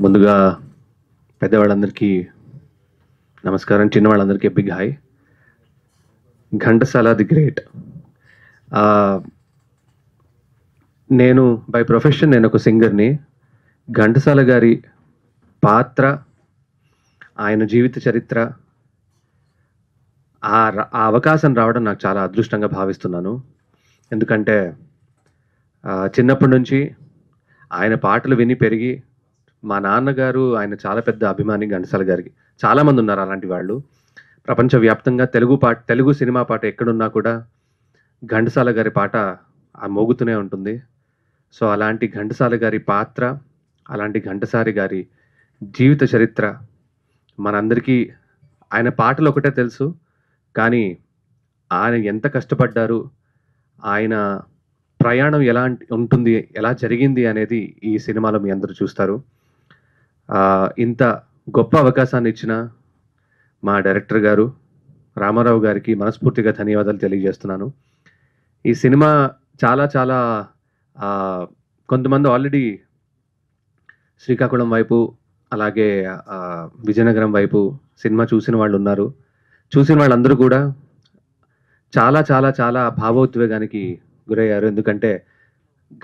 ముందుగా పెద్దవాళ్ళందరికీ నమస్కారం, చిన్నవాళ్ళందరికీ big hi. Ghantasala the great. నేను బై ప్రొఫెషన్ నేను ఒక సింగర్ని. ఘంటసాల గారి పాత్ర, ఆయన జీవిత చరిత్ర, ఆ అవకాశం రావడం నాకు చాలా అదృష్టంగా భావిస్తున్నాను. ఎందుకంటే చిన్నప్పటి నుంచి ఆయన పాటలు విని పెరిగి, మా నాన్నగారు ఆయన చాలా పెద్ద అభిమాని ఘంటసాల గారికి. చాలామంది ఉన్నారు అలాంటి వాళ్ళు. ప్రపంచవ్యాప్తంగా తెలుగు సినిమా పాట ఎక్కడున్నా కూడా ఘంటసాల గారి పాట మోగుతూనే ఉంటుంది. సో అలాంటి ఘంటసాల గారి పాత్ర, అలాంటి ఘంటసారి గారి జీవిత చరిత్ర మనందరికీ, ఆయన పాటలు ఒకటే తెలుసు, కానీ ఆయన ఎంత కష్టపడ్డారు, ఆయన ప్రయాణం ఎలా ఉంటుంది, ఎలా జరిగింది అనేది ఈ సినిమాలో మీ అందరూ చూస్తారు. ఇంత గొప్ప అవకాశాన్ని ఇచ్చిన మా డైరెక్టర్ గారు రామారావు గారికి మనస్ఫూర్తిగా ధన్యవాదాలు తెలియజేస్తున్నాను. ఈ సినిమా చాలా చాలా కొంతమంది ఆల్రెడీ శ్రీకాకుళం వైపు, అలాగే విజయనగరం వైపు సినిమా చూసిన వాళ్ళు ఉన్నారు. చూసిన వాళ్ళందరూ కూడా చాలా చాలా చాలా భావోద్వేగానికి గురయ్యారు. ఎందుకంటే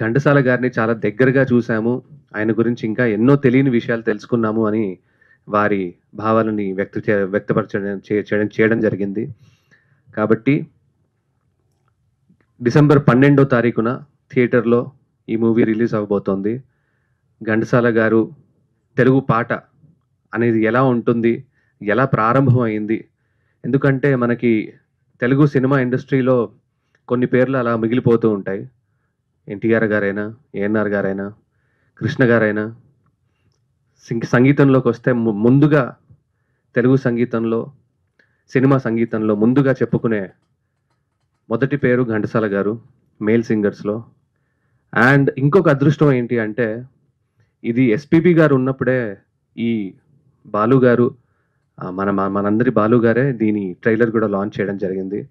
ఘంటసాల గారిని చాలా దగ్గరగా చూసాము, ఆయన గురించి ఇంకా ఎన్నో తెలియని విషయాలు తెలుసుకున్నాము అని వారి భావాలని వ్యక్తపరచడం జరిగింది. కాబట్టి డిసెంబర్ 12వ తారీఖున థియేటర్లో ఈ మూవీ రిలీజ్ అవ్వబోతోంది. ఘంటసాల గారు తెలుగు పాట అనేది ఎలా ఉంటుంది, ఎలా ప్రారంభమైంది, ఎందుకంటే మనకి తెలుగు సినిమా ఇండస్ట్రీలో కొన్ని పేర్లు అలా మిగిలిపోతూ ఉంటాయి. ఎన్టీఆర్ గారైనా, ఏఎన్ఆర్ గారైనా, కృష్ణ గారైనా. సంగీతంలోకి వస్తే ముందుగా తెలుగు సంగీతంలో, సినిమా సంగీతంలో ముందుగా చెప్పుకునే మొదటి పేరు ఘంటసాల గారు మేల్ సింగర్స్లో. అండ్ ఇంకొక అదృష్టం ఏంటి అంటే, ఇది ఎస్పీబీ గారు ఉన్నప్పుడే ఈ బాలు గారు, మనందరి బాలు గారే దీని ట్రైలర్ కూడా లాంచ్ చేయడం జరిగింది.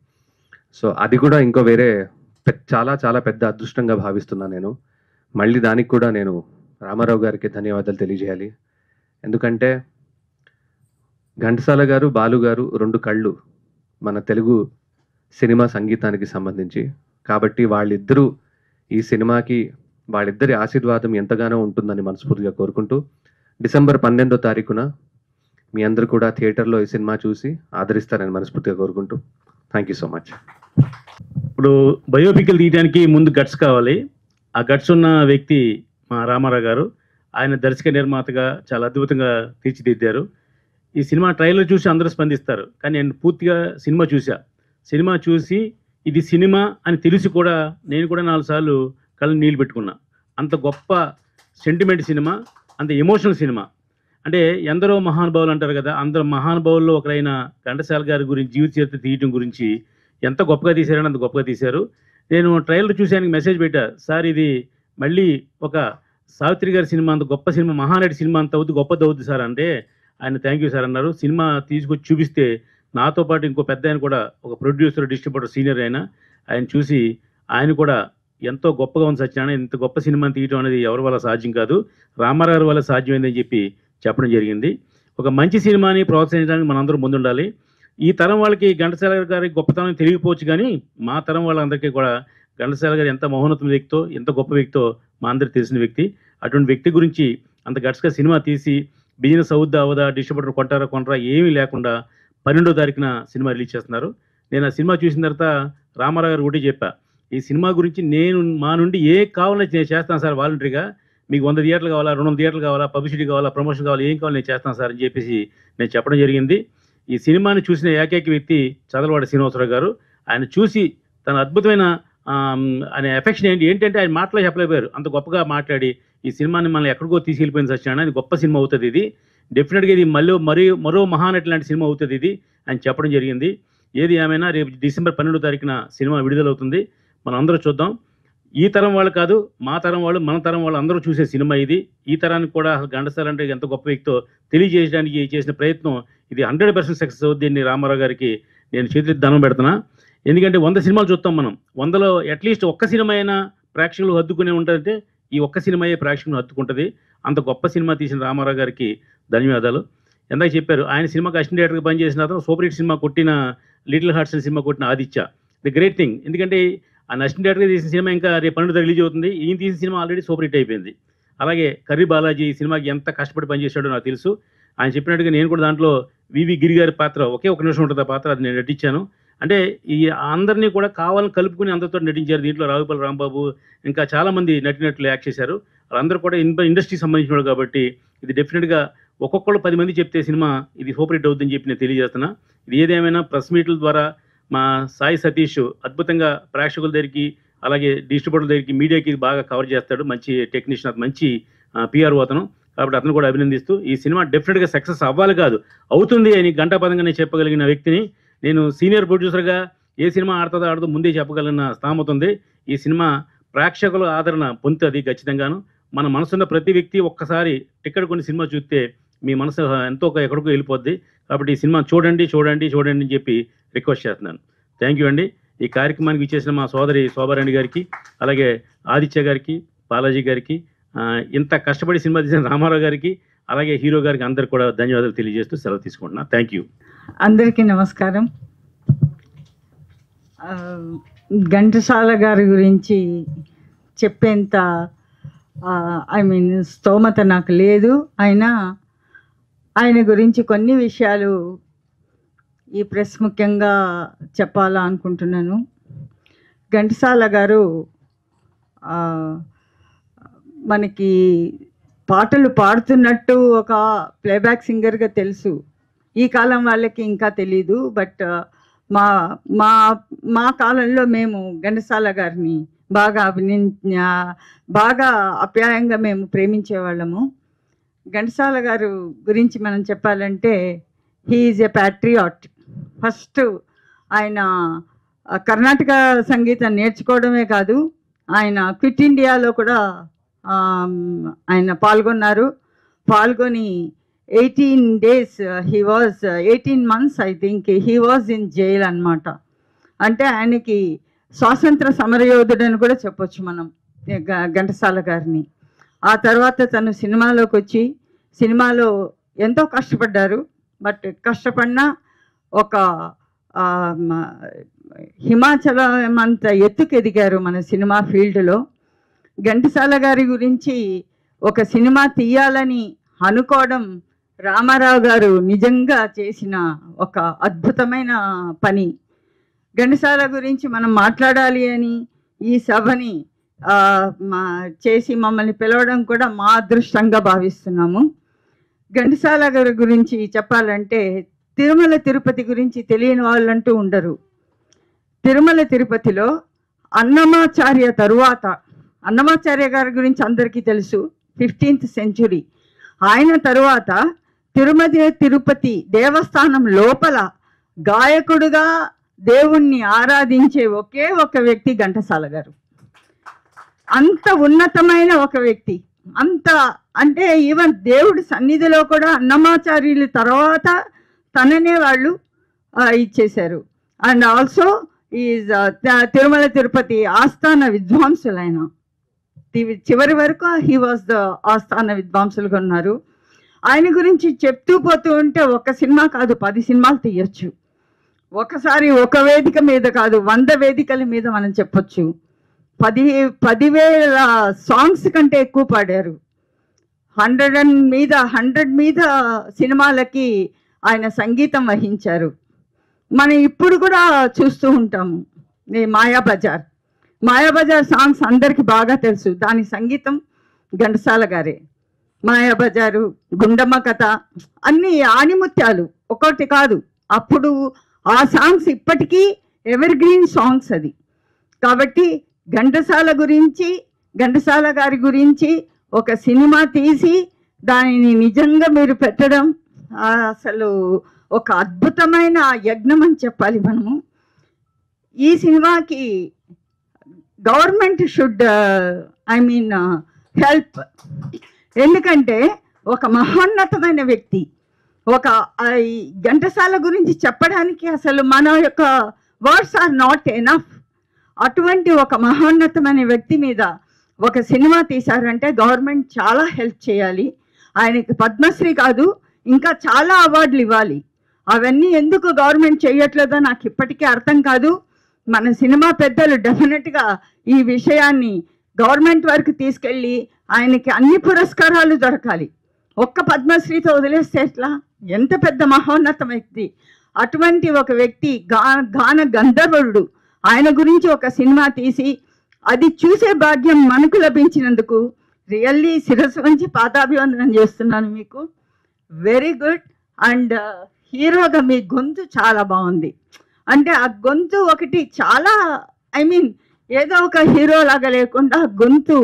సో అది కూడా ఇంకో వేరే చాలా చాలా పెద్ద అదృష్టంగా భావిస్తున్నాను నేను. మళ్ళీ దానికి కూడా నేను రామారావు గారికి ధన్యవాదాలు తెలియజేయాలి. ఎందుకంటే ఘంటసాల గారు, బాలు గారు రెండు కళ్ళు మన తెలుగు సినిమా సంగీతానికి సంబంధించి. కాబట్టి వాళ్ళిద్దరూ ఈ సినిమాకి, వాళ్ళిద్దరి ఆశీర్వాదం ఎంతగానో ఉంటుందని మనస్ఫూర్తిగా కోరుకుంటూ, డిసెంబర్ 12వ తారీఖున మీ అందరూ కూడా థియేటర్లో ఈ సినిమా చూసి ఆదరిస్తారని మనస్ఫూర్తిగా కోరుకుంటూ, థ్యాంక్ యూ సో మచ్. ఇప్పుడు బయోపిక్లు తీయడానికి ముందు గట్స్ కావాలి. ఆ గట్స్ ఉన్న వ్యక్తి మా రామారావు గారు. ఆయన దర్శక నిర్మాతగా చాలా అద్భుతంగా తీర్చిదిద్దారు. ఈ సినిమా ట్రైలర్ చూసి అందరూ స్పందిస్తారు, కానీ నేను పూర్తిగా సినిమా చూసా. సినిమా చూసి ఇది సినిమా అని తెలిసి కూడా నేను కూడా 4 సార్లు కళ్ళు నీళ్ళు పెట్టుకున్నా. అంత గొప్ప సెంటిమెంట్ సినిమా, అంత ఎమోషనల్ సినిమా. అంటే ఎందరో మహానుభావులు అంటారు కదా, అందరో మహానుభావుల్లో ఒకరైన ఘంటసాల గారి గురించి జీవిత చరిత్ర తీయటం గురించి ఎంత గొప్పగా తీశారని అంత గొప్పగా తీశారు. నేను ట్రైలర్ చూసానికి మెసేజ్ పెట్టా, సార్ ఇది మళ్ళీ ఒక సావిత్రి గారి సినిమా అంత గొప్ప సినిమా, మహానటి సినిమా అంత అవుద్ది, గొప్పది అవుద్ది సార్ అంటే ఆయన థ్యాంక్ యూ సార్ అన్నారు. సినిమా తీసుకొచ్చి చూపిస్తే నాతో పాటు ఇంకో పెద్ద ఆయన కూడా, ఒక ప్రొడ్యూసర్, డిస్ట్రిబ్యూటర్, సీనియర్ ఆయన చూసి ఆయన కూడా ఎంతో గొప్పగా ఉంది సత్యనారాయణ, ఇంత గొప్ప సినిమాని తీయటం అనేది ఎవరి వల్ల సాధ్యం కాదు, రామారావు గారి వల్ల సాధ్యమైందని చెప్పడం జరిగింది. ఒక మంచి సినిమాని ప్రోత్సహించడానికి మనందరూ ముందుండాలి. ఈ తరం వాళ్ళకి ఘంటసాల గారి గొప్పతనం తెలియకపోవచ్చు, కానీ మా తరం వాళ్ళందరికీ కూడా ఘంటసాల గారు ఎంత మహోన్నత వ్యక్తో, ఎంత గొప్ప వ్యక్తో మా అందరికి తెలిసిన వ్యక్తి. అటువంటి వ్యక్తి గురించి అంత గట్స్గా సినిమా తీసి బిజినెస్ అవుద్దా అవదా, డిస్ట్రిబ్యూటర్ కొంటారా ఏమీ లేకుండా 12వ తారీఖున సినిమా రిలీజ్ చేస్తున్నారు. నేను ఆ సినిమా చూసిన తర్వాత రామారావు గారు ఒకటి చెప్పా, ఈ సినిమా గురించి నేను మా నుండి ఏ కావాలని నేను చేస్తాను సార్, వాలంటరీగా. మీకు 100 థియేటర్లు కావాలా, 200 థియేటర్లు కావాలా, పబ్లిసిటీ కావాలా, ప్రమోషన్ కావాలా, ఏం కావాలి నేను చేస్తాను సార్ అని చెప్పేసి నేను చెప్పడం జరిగింది. ఈ సినిమాని చూసిన ఏకైక వ్యక్తి చదలవాడ శ్రీనివాసరావు గారు. ఆయన చూసి తన అద్భుతమైన ఆయన ఎఫెక్షన్ ఏంటంటే ఆయన మాటలో చెప్పలేకపోయారు. అంత గొప్పగా మాట్లాడి ఈ సినిమాని మనల్ని ఎక్కడికో తీసుకెళ్ళిపోయింది సత్యనారాయణ, ఇది గొప్ప సినిమా అవుతుంది, ఇది డెఫినెట్గా ఇది మరో మహానటి లాంటి సినిమా అవుతుంది ఇది అని చెప్పడం జరిగింది. ఏది ఏమైనా రేపు డిసెంబర్ 12వ తారీఖున సినిమా విడుదలవుతుంది. మనం అందరూ చూద్దాం. ఈ తరం వాళ్ళు కాదు, మా తరం వాళ్ళు, మన తరం వాళ్ళు అందరూ చూసే సినిమా ఇది. ఈ తరానికి కూడా ఘంటసాల అంటే ఎంత గొప్ప వ్యక్తో తెలియజేయడానికి చేసిన ప్రయత్నం ఇది 100% సక్సెస్ అవుతుంది. దీన్ని రామారావు గారికి నేను చేతులెత్తి దండం పెడుతున్నా. ఎందుకంటే 100 సినిమాలు చూస్తాం మనం, 100లో అట్లీస్ట్ ఒక్క సినిమా అయినా ప్రేక్షకులు హద్దుకునే ఉంటుందంటే ఈ ఒక్క సినిమాయే ప్రేక్షకులను హత్తుకుంటుంది. అంత గొప్ప సినిమా తీసిన రామారావు గారికి ధన్యవాదాలు. ఎందాక చెప్పారు ఆయన సినిమాకి అసిస్టెంట్ డైరెక్టర్గా పనిచేసిన అతను సూపర్ హిట్ సినిమా కొట్టిన లిటిల్ హార్ట్స్ సినిమా కొట్టిన ఆదిత్య. The great thing. ఎందుకంటే ఆయన అసిస్టెంట్ డైరెక్టర్గా తీసిన సినిమా ఇంకా రేపు 12 రిలీజ్ అవుతుంది. ఈయన తీసిన సినిమా ఆల్రెడీ సూపర్ హిట్ అయిపోయింది. అలాగే కర్రీ బాలాజీ ఈ సినిమాకి ఎంత కష్టపడి పనిచేశాడో నాకు తెలుసు. ఆయన చెప్పినట్టుగా నేను కూడా దాంట్లో వివి గిరి గారి పాత్ర ఒక నిమిషం ఉంటుంది ఆ పాత్ర, అది నేను నటించాను. అంటే ఈ అందరినీ కూడా కావాలని కలుపుకుని అందరితో నటించారు. దీంట్లో రావుపల్లి రాంబాబు ఇంకా చాలామంది నటినట్లు యాక్ట్ చేశారు. వాళ్ళందరూ కూడా ఇండస్ట్రీకి సంబంధించిన వాళ్ళు కాబట్టి ఇది డెఫినెట్గా ఒక్కొక్కళ్ళు 10 మంది చెప్తే సినిమా ఇది సూపర్ హిట్ అవుతుందని చెప్పి నేను తెలియజేస్తున్నా. ఇది ఏదేమైనా ప్రెస్ మీట్ల ద్వారా మా సాయి సతీష్ అద్భుతంగా ప్రేక్షకుల దగ్గరికి అలాగే డిస్ట్రిబ్యూటర్ల దగ్గరికి మీడియాకి బాగా కవర్ చేస్తాడు. మంచి టెక్నీషియన్, అతను మంచి పిఆర్ అతను. కాబట్టి అతను కూడా అభినందిస్తూ ఈ సినిమా డెఫినెట్గా సక్సెస్ అవ్వాలి కాదు అవుతుంది అని గంటాపదంగా నేను చెప్పగలిగిన వ్యక్తిని. నేను సీనియర్ ప్రొడ్యూసర్గా ఏ సినిమా ఆడుతుందో ఆడదో ముందే చెప్పగలిగిన స్థామత ఉంది. ఈ సినిమా ప్రేక్షకుల ఆదరణ పొందుతుంది ఖచ్చితంగాను. మన మనసున్న ప్రతి వ్యక్తి ఒక్కసారి టికెట్ కొన్ని సినిమా చూస్తే మీ మనసు ఎంతో ఎక్కడికో వెళ్ళిపోద్ది. కాబట్టి ఈ సినిమా చూడండి చూడండి చూడండి అని చెప్పి రిక్వెస్ట్ చేస్తున్నాను. థ్యాంక్ యూ అండి. ఈ కార్యక్రమానికి ఇచ్చేసిన మా సోదరి శోభారాణి గారికి అలాగే ఆదిత్య గారికి బాలాజీ గారికి ఇంత కష్టపడి సినిమా తీసిన రామారావు గారికి అలాగే హీరో గారికి అందరికి కూడా ధన్యవాదాలు తెలియజేస్తూ సెలవు తీసుకుంటున్నా. Thank you. అందరికీ నమస్కారం. ఘంటసాల గారి గురించి చెప్పేంత స్తోమత నాకు లేదు. అయినా ఆయన గురించి కొన్ని విషయాలు ఈ ప్రెస్ ముఖ్యంగా చెప్పాలా అనుకుంటున్నాను. ఘంటసాల గారు మనకి పాటలు పాడుతున్నట్టు ఒక ప్లేబ్యాక్ సింగర్గా తెలుసు. ఈ కాలం వాళ్ళకి ఇంకా తెలీదు. బట్ మా మా మా కాలంలో మేము ఘంటసాల గారిని బాగా అప్యాయంగా మేము ప్రేమించేవాళ్ళము. ఘంటసాల గారు గురించి మనం చెప్పాలంటే he is a Patriot. First ఆయన కర్ణాటక సంగీతం నేర్చుకోవడమే కాదు, ఆయన క్విట్ ఇండియాలో కూడా ఆయన పాల్గొని 18 days 18 months I think he was in jail అన్నమాట. అంటే ఆయనకి స్వాతంత్ర సమరయోధుడని కూడా చెప్పొచ్చు మనం ఘంటసాల గారిని. ఆ తర్వాత తను సినిమాలోకి వచ్చి సినిమాలో ఎంతో కష్టపడ్డారు. బట్ కష్టపడినా ఒక హిమాచలం అంత ఎత్తుకు ఎదిగారు మన సినిమా ఫీల్డ్లో. ఘంటసాల గారి గురించి ఒక సినిమా తీయాలని అనుకోవడం రామారావు గారు నిజంగా చేసిన ఒక అద్భుతమైన పని. ఘంటసాల గురించి మనం మాట్లాడాలి అని ఈ సభని చేసి మమ్మల్ని పిలవడం కూడా మా అదృష్టంగా భావిస్తున్నాము. ఘంటసాల గారి గురించి చెప్పాలంటే తిరుమల తిరుపతి గురించి తెలియని వాళ్ళంటూ ఉండరు. తిరుమల తిరుపతిలో అన్నమాచార్య తరువాత, అన్నమాచార్య గారి గురించి అందరికీ తెలుసు, 15th century. ఆయన తరువాత తిరుమల తిరుపతి దేవస్థానం లోపల గాయకుడుగా దేవుణ్ణి ఆరాధించే ఒకే ఒక వ్యక్తి ఘంటసాల గారు. అంత ఉన్నతమైన ఒక వ్యక్తి. అంత అంటే ఈవెన్ దేవుడి సన్నిధిలో కూడా అన్నమాచార్యుల తర్వాత తననే వాళ్ళు ఇచ్చేశారు. And also is Tirumala Tirupati ఆస్థాన విద్వాంసులైన చివరి వరకు హీ వాజ్ ద ఆస్థాన విద్వాంసులుగా ఉన్నారు. ఆయన గురించి చెప్తూ పోతూ ఉంటే ఒక సినిమా కాదు 10 సినిమాలు తీయచ్చు. ఒకసారి ఒక వేదిక మీద కాదు 100 వేదికల మీద మనం చెప్పొచ్చు. 10,000 సాంగ్స్ కంటే ఎక్కువ పాడారు. 100 మీద సినిమాలకి ఆయన సంగీతం వహించారు. మనం ఇప్పుడు కూడా చూస్తూ ఉంటాము. మాయాబజార్ సాంగ్స్ అందరికీ బాగా తెలుసు. దాని సంగీతం ఘంటసాల గారే. మాయాబజారు, గుండమ్మ కథ అన్ని ఆణిముత్యాలు, ఒకటి కాదు. అప్పుడు ఆ సాంగ్స్ ఇప్పటికీ ఎవర్ గ్రీన్ సాంగ్స్ అది. కాబట్టి ఘంటసాల గారి గురించి ఒక సినిమా తీసి దానిని నిజంగా మీరు పెట్టడం అసలు ఒక అద్భుతమైన యజ్ఞం అని చెప్పాలి మనము. ఈ సినిమాకి గవర్నమెంట్ షుడ్ హెల్ప్. ఎందుకంటే ఒక మహోన్నతమైన వ్యక్తి, ఒక ఘంటసాల గురించి చెప్పడానికి అసలు మన యొక్క వర్డ్స్ ఆర్ నాట్ ఎనఫ్. అటువంటి ఒక మహోన్నతమైన వ్యక్తి మీద ఒక సినిమా తీశారంటే గవర్నమెంట్ చాలా హెల్ప్ చేయాలి. ఆయనకి పద్మశ్రీ కాదు ఇంకా చాలా అవార్డులు ఇవ్వాలి. అవన్నీ ఎందుకు గవర్నమెంట్ చేయట్లేదో నాకు ఇప్పటికీ అర్థం కాదు. మన సినిమా పెద్దలు డెఫినెట్గా ఈ విషయాన్ని గవర్నమెంట్ వరకు తీసుకెళ్ళి ఆయనకి అన్ని పురస్కారాలు దొరకాలి. ఒక్క పద్మశ్రీతో వదిలేస్తే ఎట్లా? ఎంత పెద్ద మహోన్నత వ్యక్తి. అటువంటి ఒక వ్యక్తి గాన గంధర్వుడు. ఆయన గురించి ఒక సినిమా తీసి అది చూసే భాగ్యం మనకు లభించినందుకు రియల్లీ శిరస్సు నుంచి పాదాభివందనం చేస్తున్నాను మీకు. Very good. అండ్ హీరోగా మీ గొంతు చాలా బాగుంది. అంటే ఆ గొంతు ఒకటి చాలా ఏదో ఒక హీరో లాగా లేకుండా గొంతు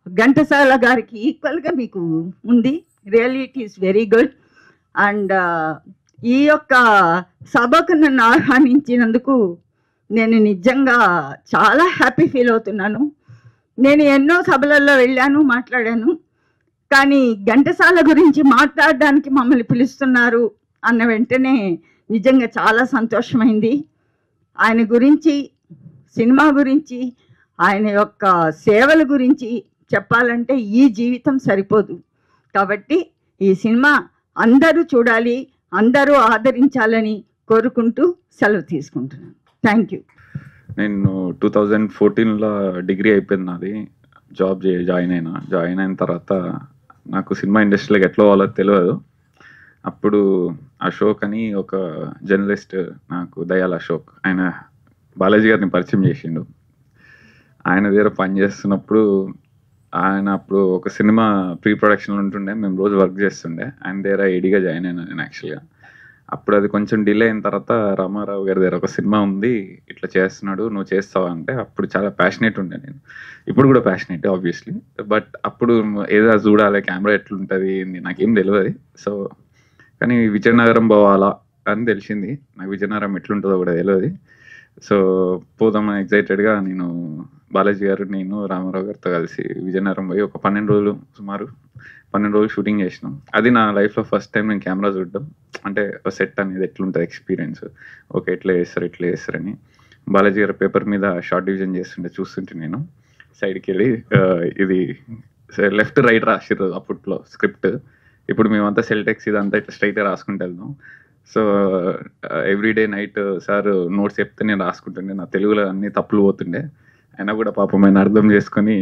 ఘంటసాల గారికి ఈక్వల్గా మీకు ఉంది. Really it is very good. And ఈ యొక్క సభకు నన్ను ఆహ్వానించినందుకు నేను నిజంగా చాలా హ్యాపీ ఫీల్ అవుతున్నాను. నేను ఎన్నో సభలలో వెళ్ళాను, మాట్లాడాను. కానీ ఘంటసాల గురించి మాట్లాడడానికి మమ్మల్ని పిలుస్తున్నారు అన్న వెంటనే నిజంగా చాలా సంతోషమైంది. ఆయన గురించి, సినిమా గురించి, ఆయన యొక్క సేవల గురించి చెప్పాలంటే ఈ జీవితం సరిపోదు. కాబట్టి ఈ సినిమా అందరూ చూడాలి, అందరూ ఆదరించాలని కోరుకుంటూ సెలవు తీసుకుంటున్నాను. Thank you. నేను 2014లో డిగ్రీ అయిపోయింది నాది. జాయిన్ అయిన తర్వాత నాకు సినిమా ఇండస్ట్రీలోకి ఎట్లా వాళ్ళో తెలియదు. అప్పుడు అశోక్ అని ఒక జర్నలిస్ట్, నాకు దయాల్ అశోక్, ఆయన బాలాజీ గారిని పరిచయం చేసిండు. ఆయన దగ్గర పనిచేస్తున్నప్పుడు ఆయన అప్పుడు ఒక సినిమా ప్రీ ప్రొడక్షన్ ఉంటుండే, మేము రోజు వర్క్ చేస్తుండే. ఆయన దగ్గర ఏడీగా జాయిన్ అయినా నేను యాక్చువల్గా. అప్పుడు అది కొంచెం డిలే అయిన తర్వాత రామారావు గారి దగ్గర ఒక సినిమా ఉంది, ఇట్లా చేస్తున్నాడు, నువ్వు చేస్తావా అంటే అప్పుడు చాలా ప్యాషనేట్ ఉండే నేను. ఇప్పుడు కూడా ప్యాషనేట్ ఆబ్వియస్లీ, బట్ అప్పుడు ఏదో చూడాలి కెమెరా ఎట్లుంటుంది నాకేం తెలియదు. సో కానీ విజయనగరం పోవాలా అని తెలిసింది. నాకు విజయనగరం ఎట్లుంటుందో కూడా తెలియదు. సో పోదామని ఎగ్జైటెడ్గా నేను, బాలాజీ గారు, నేను రామారావు గారితో కలిసి విజయనగరం పోయి ఒక 12 రోజులు, సుమారు 12 రోజులు షూటింగ్ చేసినాం. అది నా లైఫ్లో ఫస్ట్ టైం నేను కెమెరా చూడడం. అంటే సెట్ అనేది ఎట్లుంటుంది ఎక్స్పీరియన్స్, ఓకే ఎట్లా చేస్తారని. బాలాజీ గారు పేపర్ మీద షార్ట్ డివిజన్ చేస్తుంటే చూస్తుంటే నేను సైడ్కి వెళ్ళి ఇది లెఫ్ట్ రైట్ రాసిర్రు అప్పట్లో స్క్రిప్ట్. ఇప్పుడు మేమంతా సెల్టెక్స్ ఇదంతా ఇట్లా స్ట్రైట్గా రాసుకుంటూ వెళ్దాం. So everyday night sir notes చెప్తే నేను రాసుకుంటుండే. నా తెలుగులో అన్ని తప్పులు పోతుండే. అయినా కూడా పాపం ఆయన అర్థం చేసుకొని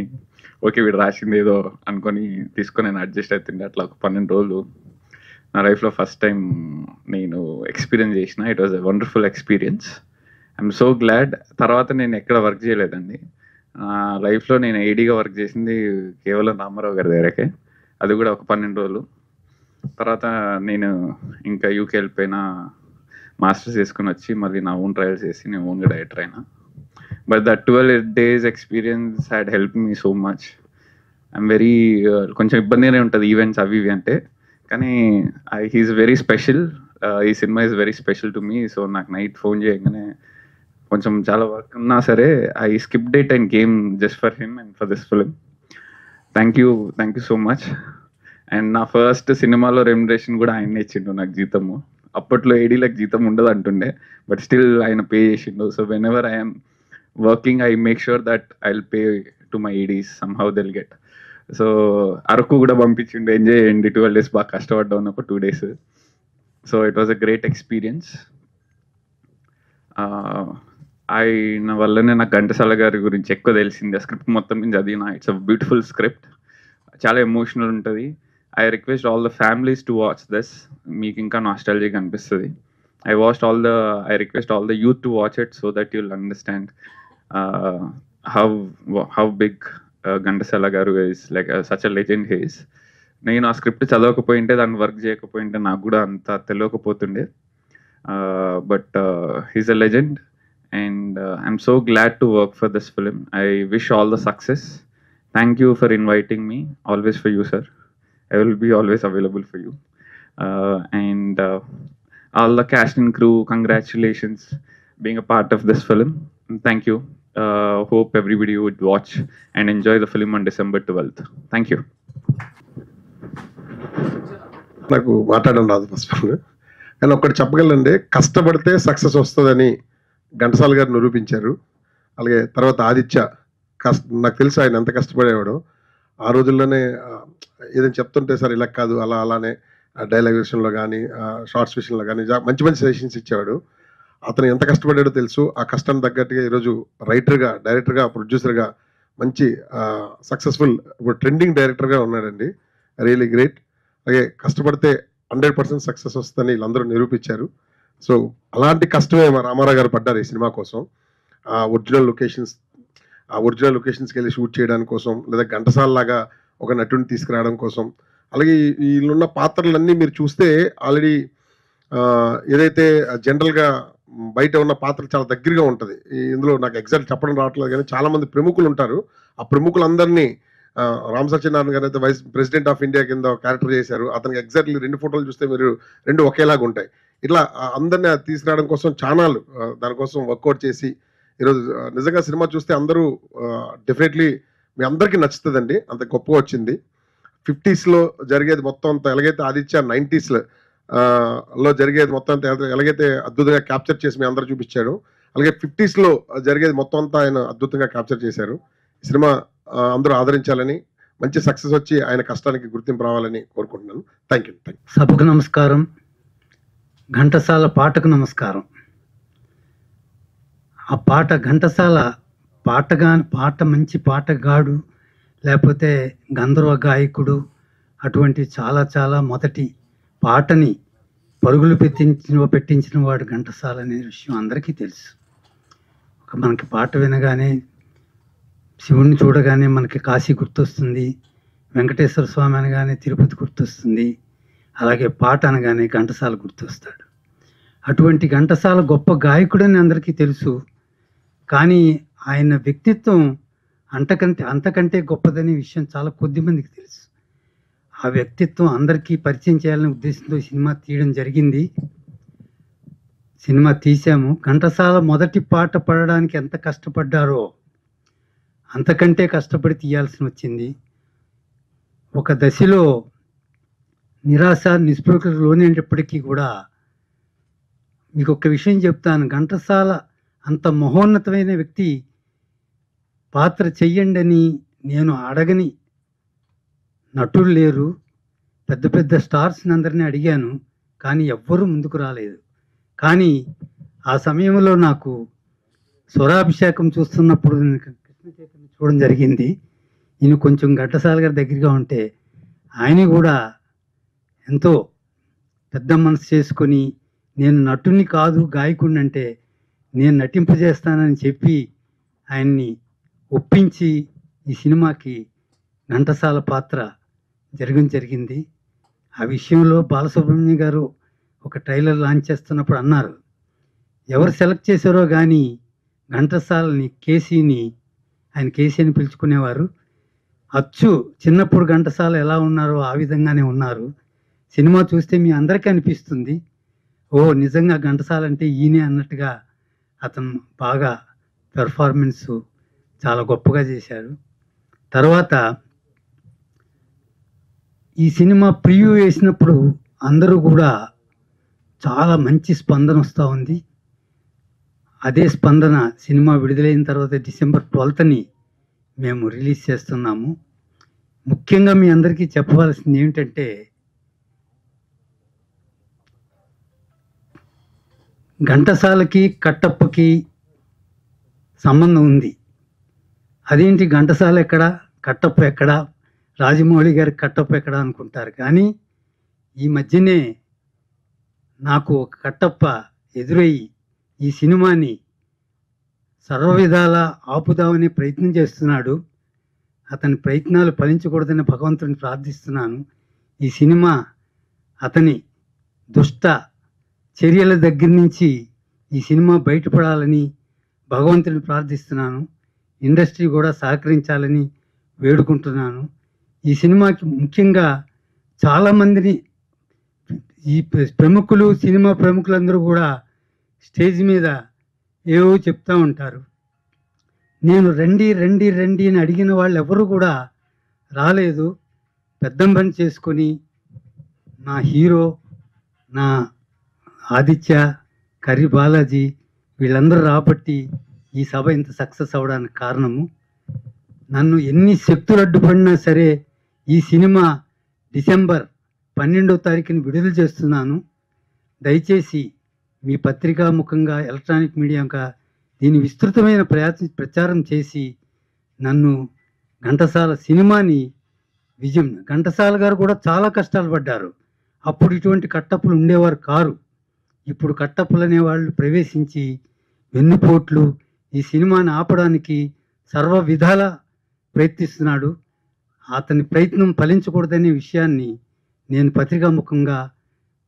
ఓకే వీడు రాసింది ఏదో అనుకొని తీసుకొని నేను అడ్జస్ట్ అవుతుండే. అట్లా ఒక 12 రోజులు నా లైఫ్లో ఫస్ట్ టైం నేను ఎక్స్పీరియన్స్ చేసిన. It was a wonderful experience. I'm so glad. తర్వాత నేను ఎక్కడ వర్క్ చేయలేదండి. నా లైఫ్లో నేను ఏడీగా వర్క్ చేసింది కేవలం రామారావు గారి దగ్గరకే. అది కూడా ఒక 12 రోజులు. తర్వాత నేను ఇంకా యూకే వెళ్ళిపోయినా, మాస్టర్స్ చేసుకుని వచ్చి మళ్ళీ నా ఓన్ ట్రయల్స్ చేసి నేను ఓన్గా డైరెక్టర్ అయినా. But that 12 days experience had help me so much. I'm very కొంచెం ఇబ్బందిగానే ఉంటుంది ఈవెంట్స్ అవి ఇవి అంటే, కానీ హీఈస్ వెరీ స్పెషల్. ఈ cinema is very special to me. So నాకు నైట్ ఫోన్ చేయగానే కొంచెం చాలా వర్క్ ఉన్నా సరే I skip date and game just for him and for this film. Thank you so much. And నా ఫస్ట్ సినిమాలో remuneration కూడా ఆయనే ఇచ్చిండు నాకు జీతము. అప్పట్లో ఏడీలకు జీతం ఉండదు అంటుండే, బట్ స్టిల్ ఆయన పే చేసిండు. So when ever I'm working I make sure that I will pay to my Aedes, somehow they'll get. So Araku కూడా పంపించిండు, ఎంజాయ్ చేయండి 12 days, బాగా కష్టపడ్డా ఉన్నప్పుడు 2 days. So it was a great experience. ఆయన వల్లనే నాకు ఘంటసాల గారి గురించి ఎక్కువ తెలిసింది. ఆ స్క్రిప్ట్ మొత్తం నేను చదివిన. ఇట్స్ అ బ్యూటిఫుల్ స్క్రిప్ట్, చాలా ఎమోషనల్ ఉంటుంది. I request all the families to watch this. మీకు ఇంకా నాస్టాలజిక్ అనిపిస్తుంది. I request all the youth to watch it so that you'll understand how big Ghantasala garu is, like such a legend he is. నేను ఆ script చదవకపోయింటే, దాన్ని work చేయకపోయింటే నాకు కూడా అంత తెలియకపోతుండే. But he's a legend and I'm so glad to work for this film. I wish all the success. Thank you for inviting me. Always for you, sir. I will be always available for you. And all the cast and crew, congratulations being a part of this film. Thank you. Hope everybody would watch and enjoy the film on December 12th. Thank you. నాకు మాట్లాడడం రాదు first, కానీ ఒక్కటి చెప్పగలండి, కష్టపడితే success వస్తుందని ఘంటసాల గారు నిరూపించారు. అలాగే తర్వాత ఆదిత్య నాకు తెలుసు ఆయన ఎంత కష్టపడేవాడు. ఆ రోజుల్లోనే ఏదైనా చెప్తుంటే సార్ ఇలా కాదు అలానే డైలాగ్ విషయంలో కానీ షార్ట్స్ విషయంలో కానీ మంచి మంచి సజెషన్స్ ఇచ్చేవాడు. అతను ఎంత కష్టపడాడో తెలుసు. ఆ కష్టానికి తగ్గట్టుగా ఈరోజు రైటర్గా, డైరెక్టర్గా, ప్రొడ్యూసర్గా మంచి సక్సెస్ఫుల్ ఇప్పుడు ట్రెండింగ్ డైరెక్టర్గా ఉన్నాడండి. Really great. అలాగే కష్టపడితే 100% సక్సెస్ వస్తుందని వీళ్ళందరూ నిరూపించారు. సో అలాంటి కష్టమే మా రామారావు గారు పడ్డారు ఈ సినిమా కోసం. ఒరిజినల్ లొకేషన్స్కి వెళ్ళి షూట్ చేయడానికి కోసం, లేదా ఘంటసాల లాగా ఒక నటుని తీసుకురావడం కోసం. అలాగే వీళ్ళున్న పాత్రలన్నీ మీరు చూస్తే ఆల్రెడీ ఏదైతే జనరల్గా బయట ఉన్న పాత్ర చాలా దగ్గరగా ఉంటుంది. ఇందులో నాకు ఎగ్జాక్ట్ చెప్పడం రావట్లేదు కానీ చాలా మంది ప్రముఖులు ఉంటారు. ఆ ప్రముఖులందరినీ రామ్ సత్యనారాయణ గారు అయితే వైస్ ప్రెసిడెంట్ ఆఫ్ ఇండియా కింద క్యారెక్టర్ చేశారు. అతనికి ఎగ్జాక్ట్లీ 2 ఫోటోలు చూస్తే మీరు 2 ఒకేలాగా ఉంటాయి. ఇట్లా అందరినీ తీసుకురావడం కోసం ఛానల్ దానికోసం వర్కౌట్ చేసి ఈరోజు నిజంగా సినిమా చూస్తే అందరూ డెఫినెట్లీ మీ అందరికీ నచ్చుతుందండి. అంత గొప్పగా వచ్చింది. 50s జరిగేది మొత్తం అంతా ఎలాగైతే ఆదిత్య 90s లో జరిగేది మొత్తం అంతా ఎలాగైతే అద్భుతంగా క్యాప్చర్ చేసి మీ అందరూ చూపించాడు, అలాగే 50s జరిగేది మొత్తం అంతా ఆయన అద్భుతంగా క్యాప్చర్ చేశారు. సినిమా అందరూ ఆదరించాలని, మంచి సక్సెస్ వచ్చి ఆయన కష్టానికి గుర్తింపు రావాలని కోరుకుంటున్నాను. Thank you. సభకు నమస్కారం. ఘంటసాల పాటకు నమస్కారం. ఆ పాట ఘంటసాల పాట మంచి పాటగాడు, లేకపోతే గంధర్వ గాయకుడు, అటువంటి చాలా చాలా మొదటి పాటని పరుగులు పెట్టించిన వాడు ఘంటసాల అనే విషయం అందరికీ తెలుసు. మనకి పాట వినగానే, శివుణ్ణి చూడగానే మనకి కాశీ గుర్తొస్తుంది, వెంకటేశ్వర స్వామి అనగానే తిరుపతి గుర్తొస్తుంది, అలాగే పాట అనగానే ఘంటసాల గుర్తొస్తాడు. అటువంటి ఘంటసాల గొప్ప గాయకుడని అందరికీ తెలుసు. కానీ ఆయన వ్యక్తిత్వం అంతకంటే గొప్పదనే విషయం చాలా కొద్ది మందికి తెలుసు. ఆ వ్యక్తిత్వం అందరికీ పరిచయం చేయాలనే ఉద్దేశంతో సినిమా తీయడం జరిగింది. సినిమా తీసాము. ఘంటసాల మొదటి పాట పాడడానికి ఎంత కష్టపడ్డారో అంతకంటే కష్టపడి తీయాల్సి వచ్చింది. ఒక దశలో నిరాశ నిస్పృహలకు లోనేటప్పటికీ కూడా మీకు ఒక విషయం చెప్తాను. ఘంటసాల అంత మహోన్నతమైన వ్యక్తి పాత్ర చెయ్యండి అని నేను అడగని నటులు లేరు. పెద్ద పెద్ద స్టార్స్ని అందరినీ అడిగాను, కానీ ఎవ్వరూ ముందుకు రాలేదు. కానీ ఆ సమయంలో నాకు స్వరాభిషేకం చూస్తున్నప్పుడు కృష్ణ చైతన్య చూడడం జరిగింది. ఈయన కొంచెం ఘంటసాల గారి దగ్గరగా ఉంటే ఆయన కూడా ఎంతో పెద్ద మనసు చేసుకొని, నేను నటుని కాదు గాయకుడిని అంటే నేను నటింపజేస్తానని చెప్పి ఆయన్ని ఒప్పించి ఈ సినిమాకి ఘంటసాల పాత్ర జరిగింది. ఆ విషయంలో బాలసుబ్రహ్మణ్యం గారు ఒక ట్రైలర్ లాంచ్ చేస్తున్నప్పుడు అన్నారు, ఎవరు సెలెక్ట్ చేశారో కానీ ఘంటసాలని ఆయన కేసీ అని పిలుచుకునేవారు. అచ్చు చిన్నప్పుడు ఘంటసాల ఎలా ఉన్నారో ఆ విధంగానే ఉన్నారు. సినిమా చూస్తే మీ అందరికీ అనిపిస్తుంది, ఓ నిజంగా ఘంటసాల అంటే ఈయనే అన్నట్టుగా అతను బాగా పెర్ఫార్మెన్స్ చాలా గొప్పగా చేశారు. తర్వాత ఈ సినిమా ప్రివ్యూ వేసినప్పుడు అందరూ కూడా చాలా మంచి స్పందన వస్తూ ఉంది. అదే స్పందన సినిమా విడుదలైన తర్వాత December 12th మేము రిలీజ్ చేస్తున్నాము. ముఖ్యంగా మీ అందరికీ చెప్పవలసింది ఏమిటంటే, ఘంటసాలకి కట్టప్పకి సంబంధం ఉంది. అదేంటి ఘంటసాల ఎక్కడ, కట్టప్ప ఎక్కడ, రాజమౌళి గారి కట్టప్ప ఎక్కడ అనుకుంటారు. కానీ ఈ మధ్యనే నాకు ఒక కట్టప్ప ఎదురయ్యి ఈ సినిమాని సర్వవిధాల ఆపుదామని ప్రయత్నం చేస్తున్నాడు. అతని ప్రయత్నాలు ఫలించకూడదని భగవంతుని ప్రార్థిస్తున్నాను. ఈ సినిమా అతని దుష్ట చర్యల దగ్గర నుంచి ఈ సినిమా బయటపడాలని భగవంతుని ప్రార్థిస్తున్నాను. ఇండస్ట్రీ కూడా సహకరించాలని వేడుకుంటున్నాను. ఈ సినిమాకి ముఖ్యంగా చాలామందిని ఈ ప్రముఖులు, సినిమా ప్రముఖులందరూ కూడా స్టేజ్ మీద ఏవో చెప్తూ ఉంటారు. నేను రండి రండి రండి అని అడిగిన వాళ్ళు ఎవరు కూడా రాలేదు. పెద్దం పని చేసుకొని నా హీరో, నా ఆదిత్య, కర్రి బాలాజీ వీళ్ళందరూ రాబట్టి ఈ సభ ఇంత సక్సెస్ అవ్వడానికి కారణము. నన్ను ఎన్ని శక్తులు అడ్డుపడినా సరే ఈ సినిమా డిసెంబర్ 12వ తారీఖుని విడుదల చేస్తున్నాను. దయచేసి మీ పత్రికా ముఖంగా ఎలక్ట్రానిక్ మీడియాగా దీని విస్తృతమైన ప్రచారం చేసి నన్ను ఘంటసాల సినిమాని విజయం. ఘంటసాల గారు కూడా చాలా కష్టాలు పడ్డారు. అప్పుడు ఇటువంటి కట్టప్పులు ఉండేవారు కారు. ఇప్పుడు కట్టప్పులు అనేవాళ్ళు ప్రవేశించి వెన్నుపోట్లు ఈ సినిమాని ఆపడానికి సర్వ విధాల ప్రయత్నిస్తున్నాడు. అతని ప్రయత్నం ఫలించకూడదనే విషయాన్ని నేను పత్రికాముఖంగా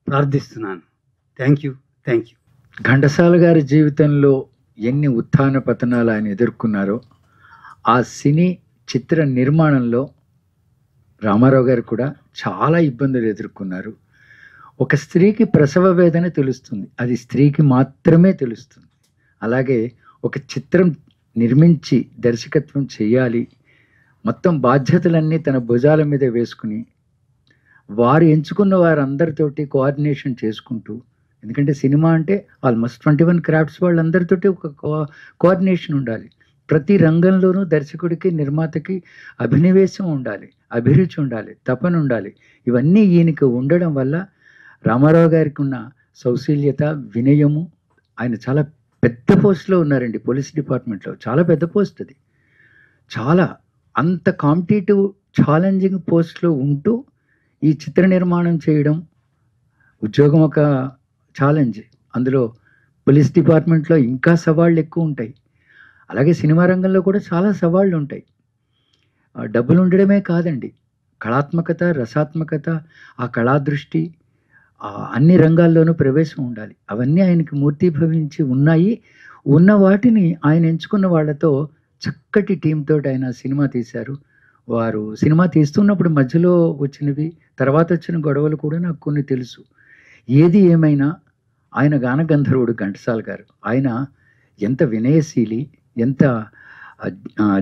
ప్రార్థిస్తున్నాను. Thank you. ఘంటసాల గారి జీవితంలో ఎన్ని ఉత్థాన పతనాలు ఆయన ఎదుర్కొన్నారో ఆ సినీ చిత్ర నిర్మాణంలో రామారావు గారు కూడా చాలా ఇబ్బందులు ఎదుర్కొన్నారు. ఒక స్త్రీకి ప్రసవ వేదన తెలుస్తుంది, అది స్త్రీకి మాత్రమే తెలుస్తుంది. అలాగే ఒక చిత్రం నిర్మించి దర్శకత్వం చేయాలి, మొత్తం బాధ్యతలన్నీ తన భుజాల మీద వేసుకుని వారు ఎంచుకున్న వారందరితోటి కోఆర్డినేషన్ చేసుకుంటూ, ఎందుకంటే సినిమా అంటే ఆల్మోస్ట్ 21 క్రాఫ్ట్స్ వాళ్ళందరితోటి ఒక కోఆర్డినేషన్ ఉండాలి. ప్రతి రంగంలోనూ దర్శకుడికి నిర్మాతకి అభినవేశం ఉండాలి, అభిరుచి ఉండాలి, తపన ఉండాలి. ఇవన్నీ ఈయనకి ఉండడం వల్ల రామారావు గారికి ఉన్న సౌశల్యత, వినయము, ఆయన చాలా పెద్ద పోస్ట్లో ఉన్నారండి. పోలీస్ డిపార్ట్మెంట్లో చాలా పెద్ద పోస్ట్ అది. చాలా అంత కాంపిటేటివ్ ఛాలెంజింగ్ పోస్ట్లో ఉంటూ ఈ చిత్ర నిర్మాణం చేయడం, ఉద్యోగం ఒక ఛాలెంజ్. అందులో పోలీస్ డిపార్ట్మెంట్లో ఇంకా సవాళ్ళు ఎక్కువ ఉంటాయి. అలాగే సినిమా రంగంలో కూడా చాలా సవాళ్ళు ఉంటాయి. డబ్బులు ఉండడమే కాదండి, కళాత్మకత, రసాత్మకత, ఆ కళాదృష్టి, అన్ని రంగాల్లోనూ ప్రవేశం ఉండాలి. అవన్నీ ఆయనకి మూర్తిభవించి ఉన్నాయి. ఉన్న వాటిని ఆయన ఎంచుకున్న వాళ్ళతో చక్కటి టీంతో ఆయన సినిమా తీశారు. వారు సినిమా తీస్తున్నప్పుడు మధ్యలో వచ్చినవి, తర్వాత వచ్చిన గొడవలు కూడా నాకు కొన్ని తెలుసు. ఏది ఏమైనా ఆయన గానగంధర్వుడు ఘంటసాల గారు. ఆయన ఎంత వినయశీలి, ఎంత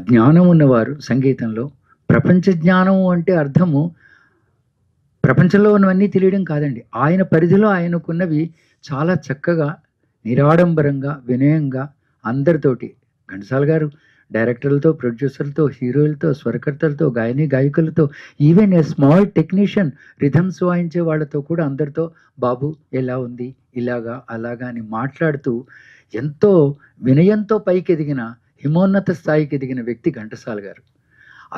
జ్ఞానం ఉన్నవారు సంగీతంలో. ప్రపంచ జ్ఞానం అంటే అర్థము ప్రపంచంలో ఉన్నవన్నీ తెలియడం కాదండి. ఆయన పరిధిలో ఆయనకున్నవి చాలా చక్కగా, నిరాడంబరంగా, వినయంగా అందరితోటి. ఘంటసాల గారు డైరెక్టర్లతో, ప్రొడ్యూసర్లతో, హీరోలతో, స్వరకర్తలతో, గాయకులతో, even a small technician rhythms వాయించే వాళ్ళతో కూడా అందరితో బాబు ఎలా ఉంది, ఇలాగా అలాగా అని మాట్లాడుతూ ఎంతో వినయంతో పైకి ఎదిగిన, హిమోన్నత స్థాయికి ఎదిగిన వ్యక్తి ఘంటసాల గారు.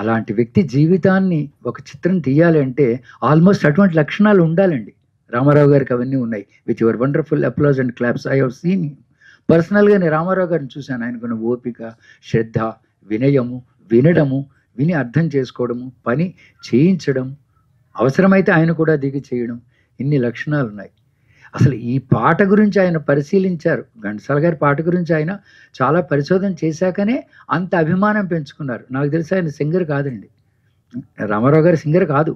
అలాంటి వ్యక్తి జీవితాన్ని ఒక చిత్రం తీయాలి అంటే ఆల్మోస్ట్ అటువంటి లక్షణాలు ఉండాలండి. రామారావు గారికి అవన్నీ ఉన్నాయి. With your wonderful applause and claps I have seen him. పర్సనల్గా నేను రామారావు గారిని చూశాను. ఆయనకున్న ఓపిక, శ్రద్ధ, వినయము, వినడము, విని అర్థం చేసుకోవడము, పని చేయించడం, అవసరమైతే ఆయన కూడా దిగి చేయడం, ఇన్ని లక్షణాలు ఉన్నాయి. అసలు ఈ పాట గురించి ఆయన పరిశీలించారు. ఘంటసాల గారి పాట గురించి ఆయన చాలా పరిశోధన చేశాకనే అంత అభిమానం పెంచుకున్నారు. నాకు తెలిసి ఆయన సింగర్ కాదండి, రామారావు గారి సింగర్ కాదు.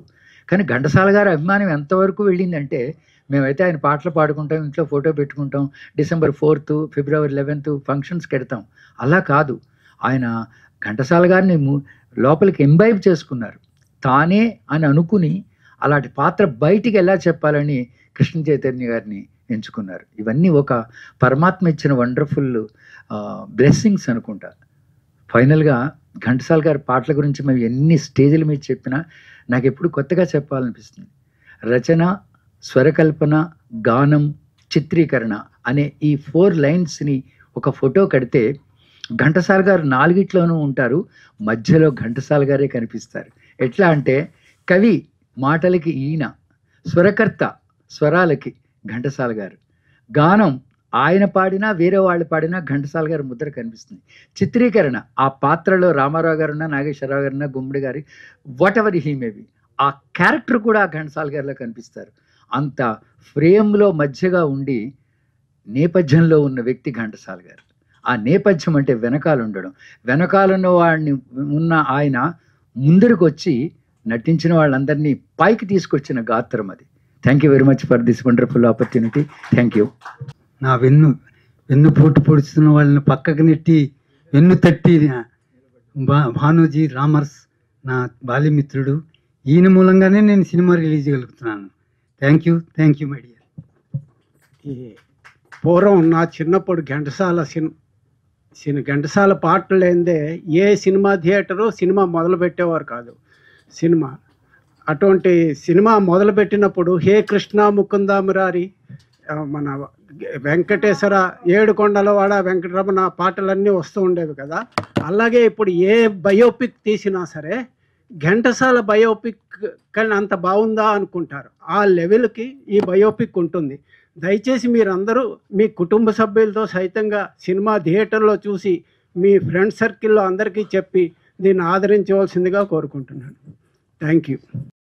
కానీ ఘంటసాల గారి అభిమానం ఎంతవరకు వెళ్ళిందంటే, మేమైతే ఆయన పాటలు పాడుకుంటాం, ఇంట్లో ఫోటో పెట్టుకుంటాం, December 4th, February 11th ఫంక్షన్స్కి వెడతాం. అలా కాదు, ఆయన ఘంటసాల గారిని లోపలికి ఎంబైబ్ చేసుకున్నారు. తానే అని అనుకుని అలాంటి పాత్ర బయటికి ఎలా చెప్పాలని కృష్ణ చైతన్య గారిని ఎంచుకున్నారు. ఇవన్నీ ఒక పరమాత్మ ఇచ్చిన వండర్ఫుల్ బ్లెస్సింగ్స్ అనుకుంటా. ఫైనల్గా ఘంటసాల గారి పాటల గురించి మేము ఎన్ని స్టేజ్ల మీద చెప్పినా నాకు ఎప్పుడు కొత్తగా చెప్పాలనిపిస్తుంది. రచన, స్వరకల్పన, గానం, చిత్రీకరణ అనే ఈ 4 లైన్స్ని ఒక ఫోటో కడితే ఘంటసాల గారు 4గిట్లోనూ ఉంటారు, మధ్యలో ఘంటసాల గారే కనిపిస్తారు. ఎట్లా అంటే, కవి మాటలకి ఈయన, స్వరకర్త స్వరాలకి ఘంటసాల గారు, గానం ఆయన పాడినా వేరే వాళ్ళు పాడినా ఘంటసాల గారి ముద్ర కనిపిస్తుంది. చిత్రీకరణ, ఆ పాత్రలో రామారావు గారున్నా, నాగేశ్వరరావు గారున్నా, గుమ్మడి గారి, వాట్ ఎవర్ హీ మేబీ, ఆ క్యారెక్టర్ కూడా ఘంటసాల గారిలో కనిపిస్తారు. అంత ఫ్రేమ్లో మధ్యగా ఉండి నేపథ్యంలో ఉన్న వ్యక్తి ఘంటసాల గారు. ఆ నేపథ్యం అంటే వెనకాల ఉండడం, వెనకాలన్న వాడిని ఉన్న ఆయన ముందరికి వచ్చి నటించిన వాళ్ళందరినీ పైకి తీసుకొచ్చిన గాత్రం అది. Thank you very much for this wonderful opportunity. Thank you. నా వెన్ను పోటు పొడుస్తున్న వాళ్ళని పక్కకు నెట్టి వెన్ను తట్టి భానుజీ రామర్స్ నా బాల్యమిత్రుడు. ఈయన మూలంగానే నేను సినిమా రిలీజ్ చేయగలుగుతున్నాను. Thank you my dear. పూర్వం నా చిన్నప్పుడు ఘంటసాల ఘంటసాల పాటలు లేనిదే ఏ సినిమా థియేటరు సినిమా మొదలుపెట్టేవారు కాదు. అటువంటి సినిమా మొదలుపెట్టినప్పుడు హే కృష్ణ ముకుంద మురారి, మన వెంకటేశ్వర, ఏడుకొండలవాడ వెంకటరమణ పాటలన్నీ వస్తూ ఉండేవి కదా. అలాగే ఇప్పుడు ఏ బయోపిక్ తీసినా సరే ఘంటసాల బయోపిక్ కానీ అంత బాగుందా అనుకుంటారు. ఆ లెవెల్కి ఈ బయోపిక్ ఉంటుంది. దయచేసి మీరందరూ మీ కుటుంబ సభ్యులతో సైతంగా సినిమా థియేటర్లో చూసి మీ ఫ్రెండ్ సర్కిల్లో అందరికీ చెప్పి దీన్ని ఆదరించవలసిందిగా కోరుకుంటున్నాను. Thank you.